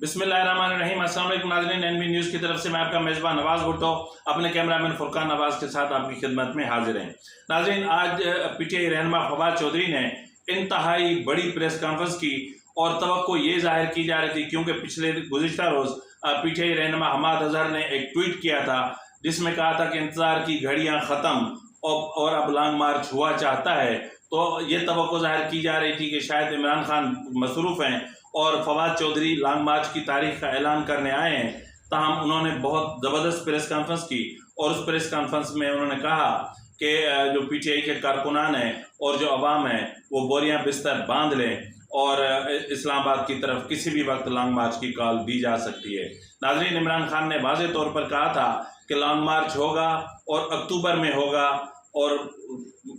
बिस्मिल्लाहिर्रहमानिर्रहीम। अस्सलाम वालेकुम नाज़रीन, एनबी न्यूज़ की तरफ से मैं आपका मेज़बान नवाज़ भुट्टो अपने कैमरामैन फुरकान नवाज़ के साथ आपकी खिदमत में हाजिर हैं। नाज़रीन, आज पीटीआई रहनुमा फवाद चौधरी ने इंतहाई बड़ी प्रेस कॉन्फ्रेंस की और तवक्को ये जाहिर की जा रही थी क्योंकि पिछले गुज़िश्ता रोज़ पीटीआई रहनुमा हमाद अजहर ने एक ट्वीट किया था जिसमें कहा था कि इंतज़ार की घड़ियाँ ख़त्म और अब लॉन्ग मार्च हुआ चाहता है। तो ये तवक्को जाहिर की जा रही थी कि शायद इमरान खान मसरूफ़ हैं और फवाद चौधरी लॉन्ग मार्च की तारीख का ऐलान करने आए हैं। ताहम उन्होंने बहुत ज़बरदस्त प्रेस कॉन्फ्रेंस की और उस प्रेस कॉन्फ्रेंस में उन्होंने कहा कि जो पीटीआई के कारकुनान हैं और जो अवाम है वो बोरियां बिस्तर बांध लें और इस्लामाबाद की तरफ किसी भी वक्त लॉन्ग मार्च की कॉल दी जा सकती है। नाज़रीन, इमरान खान ने वाज़ेह तौर पर कहा था कि लॉन्ग मार्च होगा और अक्टूबर में होगा, और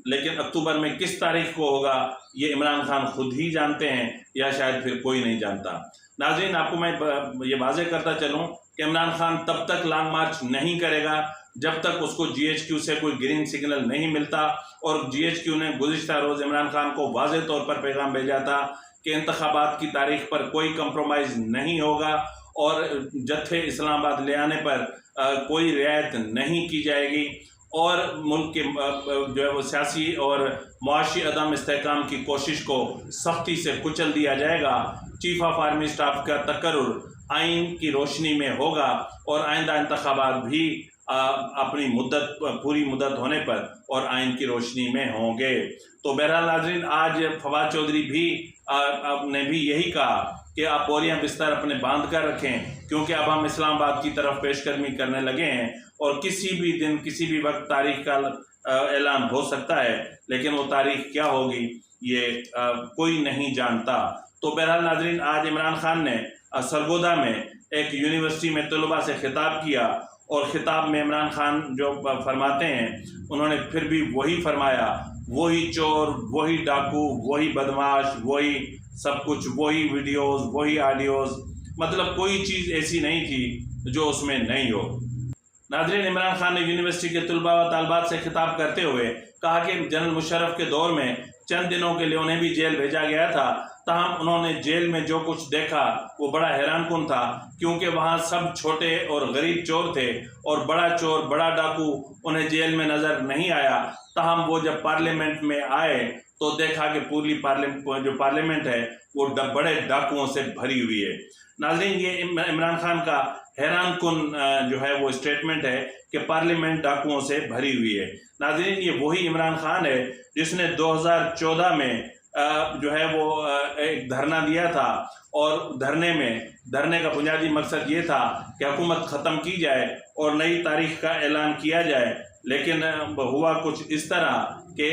लेकिन अक्टूबर में किस तारीख को होगा ये इमरान खान खुद ही जानते हैं या शायद फिर कोई नहीं जानता। नाज़रीन, आपको मैं ये वाज़ेह करता चलूँ कि इमरान खान तब तक लॉन्ग मार्च नहीं करेगा जब तक उसको जीएचक्यू से कोई ग्रीन सिग्नल नहीं मिलता। और जीएचक्यू ने गुज़िश्ता रोज़ इमरान खान को वाज़ेह तौर पर पैगाम भेजा था कि इंतखाबात की तारीख पर कोई कंप्रोमाइज़ नहीं होगा और जत्थे इस्लामाबाद ले आने पर कोई रियायत नहीं की जाएगी और मुल्क के जो है वो सियासी और मुआशी अदम इस्तेहकाम की कोशिश को सख्ती से कुचल दिया जाएगा। चीफ ऑफ आर्मी स्टाफ का तकर्रुर आइन की रोशनी में होगा और आइंदा इंतखाबात भी अपनी मुद्दत पूरी मुद्दत होने पर और आइन की रोशनी में होंगे। तो बहरहाल नाज़रीन, आज फवाद चौधरी भी ने भी यही कहा कि आप बोरियां बिस्तर अपने बांध कर रखें क्योंकि अब हम इस्लामाबाद की तरफ पेशकदमी करने लगे हैं और किसी भी दिन किसी भी वक्त तारीख का ऐलान हो सकता है, लेकिन वो तारीख क्या होगी ये कोई नहीं जानता। तो बहरहाल नाज़रीन, आज इमरान खान ने सरगोदा में एक यूनिवर्सिटी में तलबा से खिताब किया और ख़िताब में इमरान खान जो फरमाते हैं उन्होंने फिर भी वही फरमाया, वही चोर, वही डाकू, वही बदमाश, वही सब कुछ, वही वीडियोस, वही ऑडियोज़, मतलब कोई चीज़ ऐसी नहीं थी जो उसमें नहीं हो। नाज़रीन, इमरान खान ने यूनिवर्सिटी के तलबा व तालबात से खिताब करते हुए कहा कि जनरल मुशर्रफ के दौर में चंद दिनों के लिए उन्हें भी जेल भेजा गया था, ताहम उन्होंने जेल में जो कुछ देखा वो बड़ा हैरानकुन था क्योंकि वहाँ सब छोटे और गरीब चोर थे और बड़ा चोर, बड़ा डाकू उन्हें जेल में नज़र नहीं आया। ताहम वो जब पार्लियामेंट में आए तो देखा कि पूरी पार्लियामेंट है वो बड़े डाकुओं से भरी हुई है। नाज़रीन, ये इमरान खान का हैरानकुन जो है वो स्टेटमेंट है कि पार्लियामेंट डाकुओं से भरी हुई है। नाज़रीन, ये वही इमरान खान है जिसने 2014 में जो है वो एक धरना दिया था और धरने का बुनियादी मकसद ये था कि हुकूमत ख़त्म की जाए और नई तारीख का ऐलान किया जाए, लेकिन हुआ कुछ इस तरह कि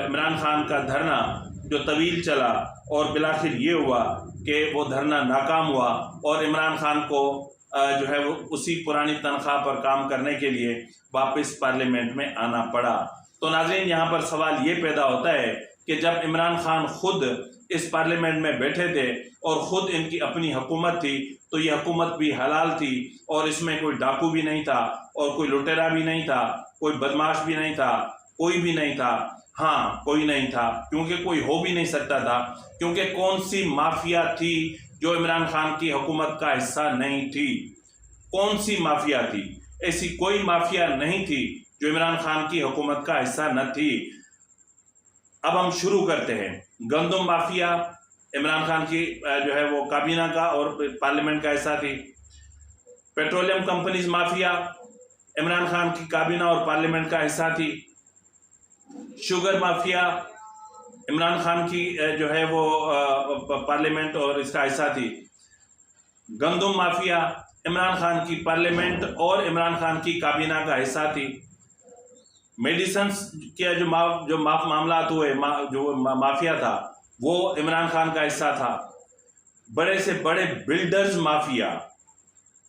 इमरान खान का धरना जो तवील चला और बिलाखिर ये हुआ कि वो धरना नाकाम हुआ और इमरान खान को जो है वो उसी पुरानी तनख्वाह पर काम करने के लिए वापस पार्लियामेंट में आना पड़ा। तो नाज़रीन, यहाँ पर सवाल ये पैदा होता है कि जब इमरान खान खुद इस पार्लियामेंट में बैठे थे और ख़ुद इनकी अपनी हुकूमत थी तो ये हुकूमत भी हलाल थी और इसमें कोई डाकू भी नहीं था और कोई लुटेरा भी नहीं था, कोई बदमाश भी नहीं था, कोई भी नहीं था। हाँ, कोई नहीं था क्योंकि कोई हो भी नहीं सकता था, क्योंकि कौन सी माफिया थी जो इमरान खान की हुकूमत का हिस्सा नहीं थी? कौन सी माफिया थी? ऐसी कोई माफिया नहीं थी जो इमरान खान की हुकूमत का हिस्सा न थी। अब हम शुरू करते हैं। गंदम माफिया इमरान खान की जो है वो काबीना का और पार्लियामेंट का हिस्सा थी। Petroleum companies mafia Imran Khan की काबीना और पार्लियामेंट का हिस्सा थी। शुगर माफिया इमरान खान की जो है वो पार्लियामेंट और इसका हिस्सा थी। गंदम माफिया इमरान खान की पार्लियामेंट और इमरान खान की काबीना का हिस्सा थी। मेडिसन के जो मामलात हुए, जो माफिया था वो इमरान खान का हिस्सा था। बड़े से बड़े बिल्डर्स माफिया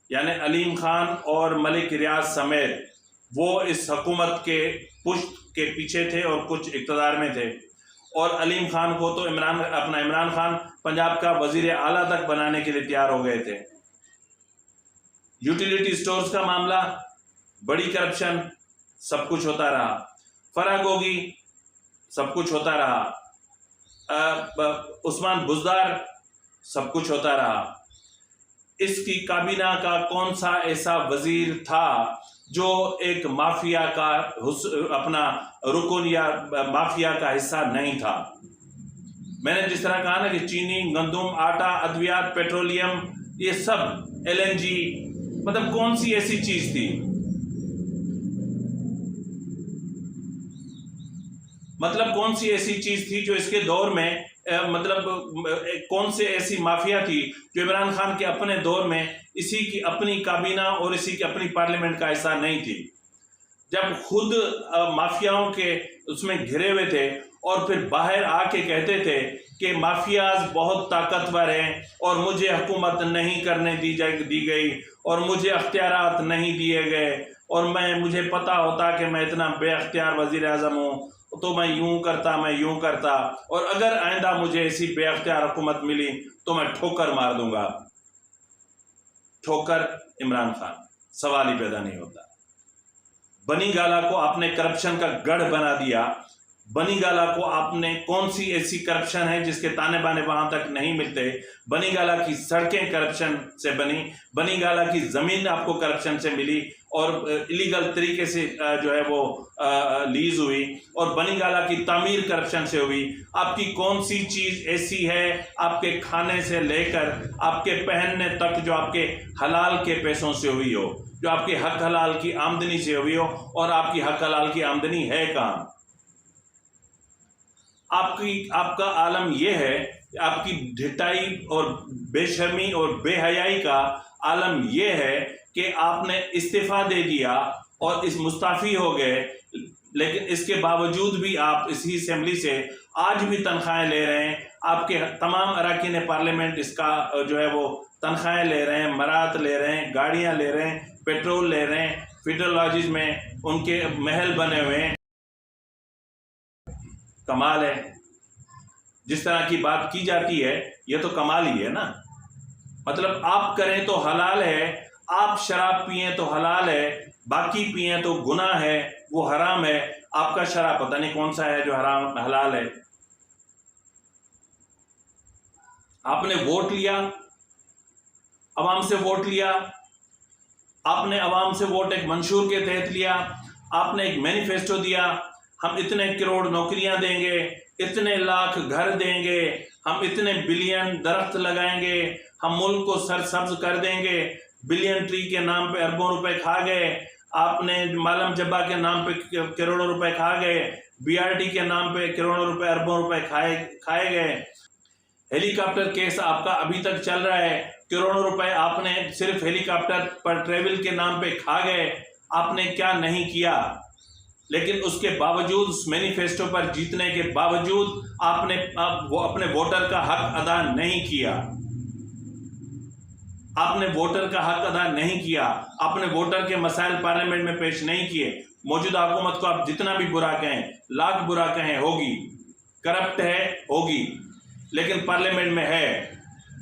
यानी अलीम खान और मलिक रियाज समेत वो इस हुकूमत के पुश्त के पीछे थे और कुछ इक़्तिदार में थे। और अलीम खान को तो इमरान खान पंजाब का वजीर आला तक बनाने के लिए तैयार हो गए थे। यूटिलिटी स्टोर्स का मामला, बड़ी करप्शन, सब कुछ होता रहा। फरागोगी, सब कुछ होता रहा। उस्मान बुज़दार, सब कुछ होता रहा। इसकी काबीना का कौन सा ऐसा वजीर था जो एक माफिया का अपना रुकन या माफिया का हिस्सा नहीं था। मैंने जिस तरह कहा ना कि चीनी, गंदुम, आटा, अद्वियात, पेट्रोलियम, ये सब, एलएनजी, मतलब कौन सी ऐसी चीज थी, मतलब कौन सी ऐसी चीज थी जो इसके दौर में मतलब कौन से ऐसी माफिया थी जो इमरान खान के अपने दौर में इसी की अपनी काबीना और इसी की अपनी पार्लियामेंट का हिस्सा नहीं थी। जब खुद माफियाओं के उसमें घिरे हुए थे और फिर बाहर आके कहते थे कि माफियाज बहुत ताकतवर हैं और मुझे हुकूमत नहीं करने दी गई और मुझे अख्तियारात नहीं दिए गए और मुझे पता होता कि मैं इतना बेअख्तियार वजीर आज़म हूँ तो मैं यूं करता और अगर आइंदा मुझे ऐसी बेअख्तियार हुकूमत मिली तो मैं ठोकर मार दूंगा। ठोकर इमरान खान, सवाल ही पैदा नहीं होता। बनी गाला को आपने करप्शन का गढ़ बना दिया। बनी गाला को आपने, कौन सी ऐसी करप्शन है जिसके ताने बाने वहां तक नहीं मिलते। बनी गाला की सड़कें करप्शन से बनी, बनी गाला की जमीन आपको करप्शन से मिली और इलीगल तरीके से जो है वो लीज हुई और बनी गाला की तामीर करप्शन से हुई। आपकी कौन सी चीज ऐसी है आपके खाने से लेकर आपके पहनने तक जो आपके हलाल के पैसों से हुई हो, जो आपके हक हलाल की आमदनी से हुई हो, और आपकी हक हलाल की आमदनी है कहाँ? आपका आलम यह है, आपकी ढिठाई और बेशर्मी और बेहयाई का आलम यह है कि आपने इस्तीफा दे दिया और इस मुस्ताफी हो गए, लेकिन इसके बावजूद भी आप इसी असेंबली से आज भी तनख्वाहें ले रहे हैं। आपके तमाम अरकान पार्लियामेंट इसका जो है वो तनख्वाहें ले रहे हैं, मरात ले रहे हैं, गाड़ियां ले रहे हैं, पेट्रोल ले रहे हैं, फेडरल लॉजेस में उनके महल बने हुए हैं। कमाल है, जिस तरह की बात की जाती है यह तो कमाल ही है ना। मतलब आप करें तो हलाल है, आप शराब पिए तो हलाल है, बाकी पिए तो गुनाह है, वो हराम है। आपका शराब पता नहीं कौन सा है जो हराम हलाल है। आपने वोट लिया, अवाम से वोट लिया, आपने अवाम से वोट एक मंशूर के तहत लिया, आपने एक मैनिफेस्टो दिया, हम इतने करोड़ नौकरियां देंगे, इतने लाख घर देंगे, हम इतने बिलियन दरख्त लगाएंगे, हम मुल्क को सरसब्ज कर देंगे। बिलियन ट्री के नाम पे अरबों रुपए खा गए, आपने मालम जब्बा के नाम पे करोड़ों रुपए खा गए, बीआरटी के नाम पे करोड़ों रुपए अरबों रुपए खाए गए। हेलीकॉप्टर केस आपका अभी तक चल रहा है, करोड़ों रुपए आपने सिर्फ हेलीकॉप्टर पर ट्रेवल के नाम पे खा गए। आपने क्या नहीं किया, लेकिन उसके बावजूद, उस मैनिफेस्टो पर जीतने के बावजूद आपने वो अपने वोटर का हक अदा नहीं किया। आपने वोटर का हक अदा नहीं किया, आपने वोटर के मसाइल पार्लियामेंट में पेश नहीं किए। मौजूदा हुकूमत को आप जितना भी बुरा कहें, लाख बुरा कहें, होगी, करप्ट है, होगी, लेकिन पार्लियामेंट में है।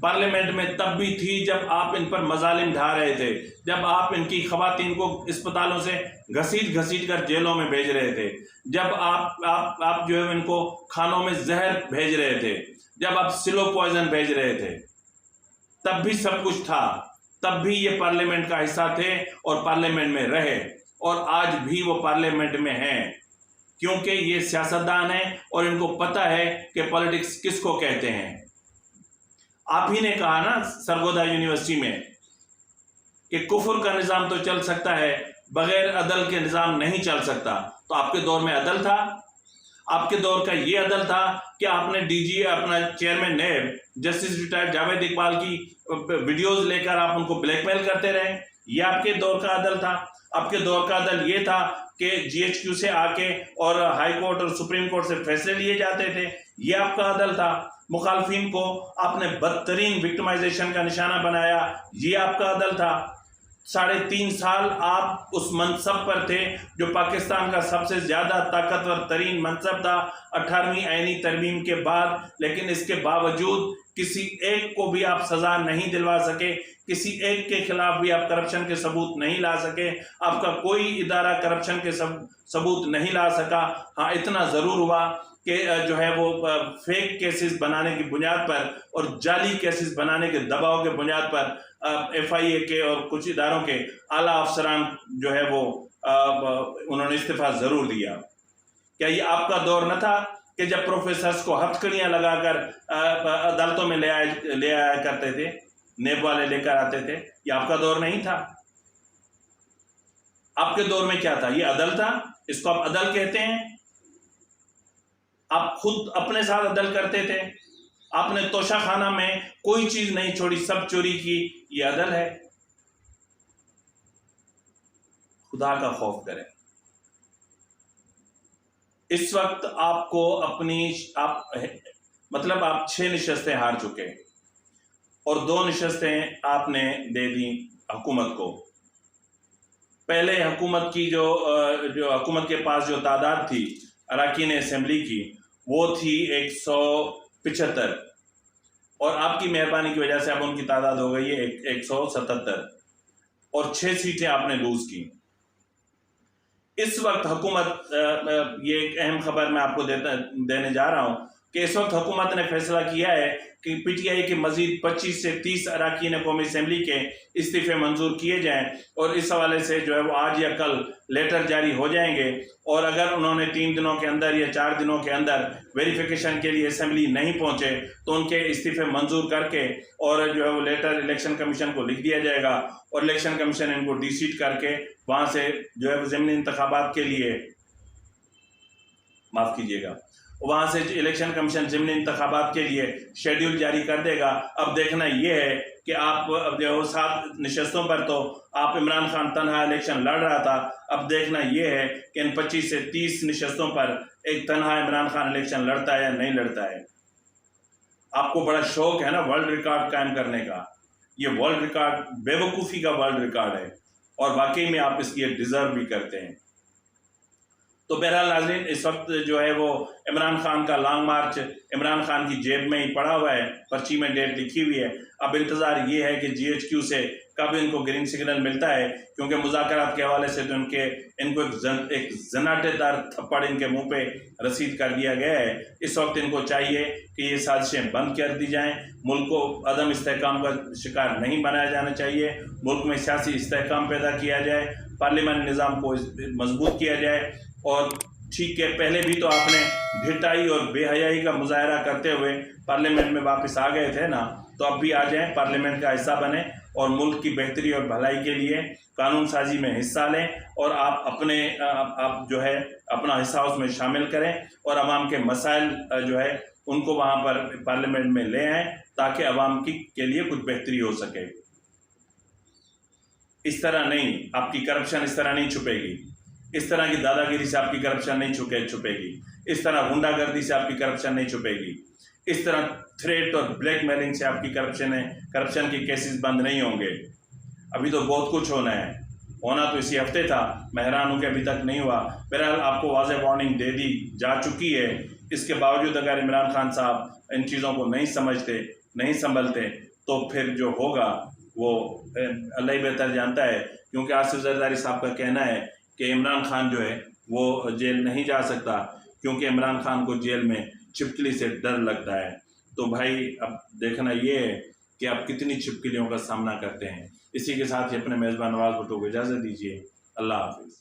पार्लियामेंट में तब भी थी जब आप इन पर मजालिम ढा रहे थे, जब आप इनकी खवातीन को अस्पतालों से घसीट कर जेलों में भेज रहे थे, जब आप जो है इनको खानों में जहर भेज रहे थे, जब आप स्लो पॉइजन भेज रहे थे, तब भी सब कुछ था। तब भी ये पार्लियामेंट का हिस्सा थे और पार्लियामेंट में रहे और आज भी वो पार्लियामेंट में हैं, क्योंकि ये सियासतदान हैं और इनको पता है कि पॉलिटिक्स किसको कहते हैं। आप ही ने कहा ना सरगोदा यूनिवर्सिटी में कि कुफर का निज़ाम तो चल सकता है, बगैर अदल के निज़ाम नहीं चल सकता। तो आपके दौर में अदल था? आपके दौर का ये अदल था कि आपने डीजी, अपना chairman NAB justice retired Javed Iqbal की वीडियोस लेकर आप उनको ब्लैकमेल करते रहे? ये आपके दौर का अदल था? आपके दौर का अदल ये था कि जीएचक्यू से आके और हाई कोर्ट और सुप्रीम कोर्ट से फैसले लिए जाते थे? ये आपका अदल था? मुखालफिन को आपने बदतरीन विक्टिमाइजेशन का निशाना बनाया, ये आपका अदल था? 3.5 साल आप उस मनसब पर थे जो पाकिस्तान का सबसे ज्यादा ताकतवर तरीन मनसब था 18वीं आईनी तरमीम के बाद, लेकिन इसके बावजूद किसी एक को भी आप सजा नहीं दिलवा सके, किसी एक के खिलाफ भी आप करप्शन के सबूत नहीं ला सके, आपका कोई इदारा करप्शन के सबूत नहीं ला सका। हाँ, इतना ज़रूर हुआ कि जो है वो फेक केसेस बनाने की बुनियाद पर और जाली केसेस बनाने के दबाव के बुनियाद पर FIA के और कुछ इदारों के आला अफसरान जो है वो उन्होंने इस्तीफा ज़रूर दिया। क्या ये आपका दौर न था कि जब प्रोफेसर्स को हथकड़ियाँ लगाकर अदालतों में ले आया करते थे, नेब वाले लेकर आते थे? ये आपका दौर नहीं था? आपके दौर में क्या था? ये अदल था, इसको आप अदल कहते हैं। आप खुद अपने साथ अदल करते थे, आपने तोशा खाना में कोई चीज नहीं छोड़ी, सब चोरी की, ये अदल है? खुदा का खौफ करें। इस वक्त आपको मतलब आप 6 नशस्तें हार चुके और 2 नशस्तें आपने दे दी हुकूमत को। पहले हुकूमत की जो हुकूमत के पास जो तादाद थी अरकान असेंबली की, वो थी 175 और आपकी मेहरबानी की वजह से अब उनकी तादाद हो गई है 177 और 6 सीटें आपने लूज की। इस वक्त हुकूमत, ये एक अहम खबर मैं आपको देने जा रहा हूँ कि इस वक्त हुकूमत ने फैसला किया है कि PTI के मजीद 25 से 30 अरकान कौमी असेंबली के इस्तीफे मंजूर किए जाएं और इस हवाले से जो है वो आज या कल लेटर जारी हो जाएंगे और अगर उन्होंने 3 दिनों के अंदर या 4 दिनों के अंदर वेरिफिकेशन के लिए असेंबली नहीं पहुंचे तो उनके इस्तीफे मंजूर करके और जो है वो लेटर इलेक्शन कमीशन को लिख दिया जाएगा और इलेक्शन कमीशन इनको डिसीट करके वहाँ से जो है वो ज़मीनी इंतखाबात के लिए, माफ़ कीजिएगा, वहाँ से इलेक्शन कमीशन ज़मीनी इंतखाबात के लिए शेड्यूल जारी कर देगा। अब देखना ये है कि आप अब जो 7 नशस्तों पर तो आप इमरान खान तनहा इलेक्शन लड़ रहा था, अब देखना ये है कि इन 25 से 30 नशस्तों पर एक तनहा इमरान खान इलेक्शन लड़ता है या नहीं लड़ता है। आपको बड़ा शौक है ना वर्ल्ड रिकॉर्ड कायम करने का, ये वर्ल्ड रिकॉर्ड बेवकूफ़ी का वर्ल्ड रिकॉर्ड है और वाकई में आप इसकी डिज़र्व भी करते हैं। तो बहरहाल नाज़रीन, इस वक्त जो है वो इमरान खान का लॉन्ग मार्च इमरान खान की जेब में ही पड़ा हुआ है, पर्ची में डेट लिखी हुई है। अब इंतज़ार ये है कि GHQ से कब इनको ग्रीन सिग्नल मिलता है, क्योंकि मुज़ाकरात के हवाले से तो इनको एक जनाटेदार थप्पड़ इनके मुंह पे रसीद कर दिया गया है। इस वक्त इनको चाहिए कि ये साजिशें बंद कर दी जाएँ, मुल्क को अदम इस्तेहकाम का शिकार नहीं बनाया जाना चाहिए, मुल्क में सियासी इस्तेहकाम पैदा किया जाए, पार्लियामानी निज़ाम को मजबूत किया जाए। और ठीक है, पहले भी तो आपने ढिठाई और बेहयाई का मुजाहरा करते हुए पार्लियामेंट में वापस आ गए थे ना, तो अब भी आ जाएं, पार्लियामेंट का हिस्सा बने और मुल्क की बेहतरी और भलाई के लिए कानून साजी में हिस्सा लें और आप जो है अपना हिस्सा उसमें शामिल करें और अवाम के मसाइल जो है उनको वहाँ पर पार्लियामेंट में ले आएँ ताकि अवाम के लिए कुछ बेहतरी हो सके। इस तरह नहीं, आपकी करप्शन इस तरह नहीं छुपेगी, इस तरह की दादागिरी से आपकी करप्शन नहीं छुपेगी, इस तरह गुंडागर्दी से आपकी करप्शन नहीं छुपेगी, इस तरह थ्रेट और ब्लैकमेलिंग से आपकी करप्शन के केसेस बंद नहीं होंगे। अभी तो बहुत कुछ होना तो इसी हफ्ते था, मैं हैरान हूँ कि अभी तक नहीं हुआ। बहरहाल आपको वाज़ेह वार्निंग दे दी जा चुकी है। इसके बावजूद अगर इमरान खान साहब इन चीज़ों को नहीं समझते, नहीं संभलते तो फिर जो होगा वो अल्लाह ही बेहतर जानता है, क्योंकि आसिफ जरदारी साहब का कहना है कि इमरान खान जो है वो जेल नहीं जा सकता क्योंकि इमरान खान को जेल में छिपकली से डर लगता है। तो भाई अब देखना ये है कि आप कितनी छिपकलियों का सामना करते हैं। इसी के साथ ही अपने मेज़बान नवाज़ भुट्टो को इजाज़त दीजिए। अल्लाह हाफिज़।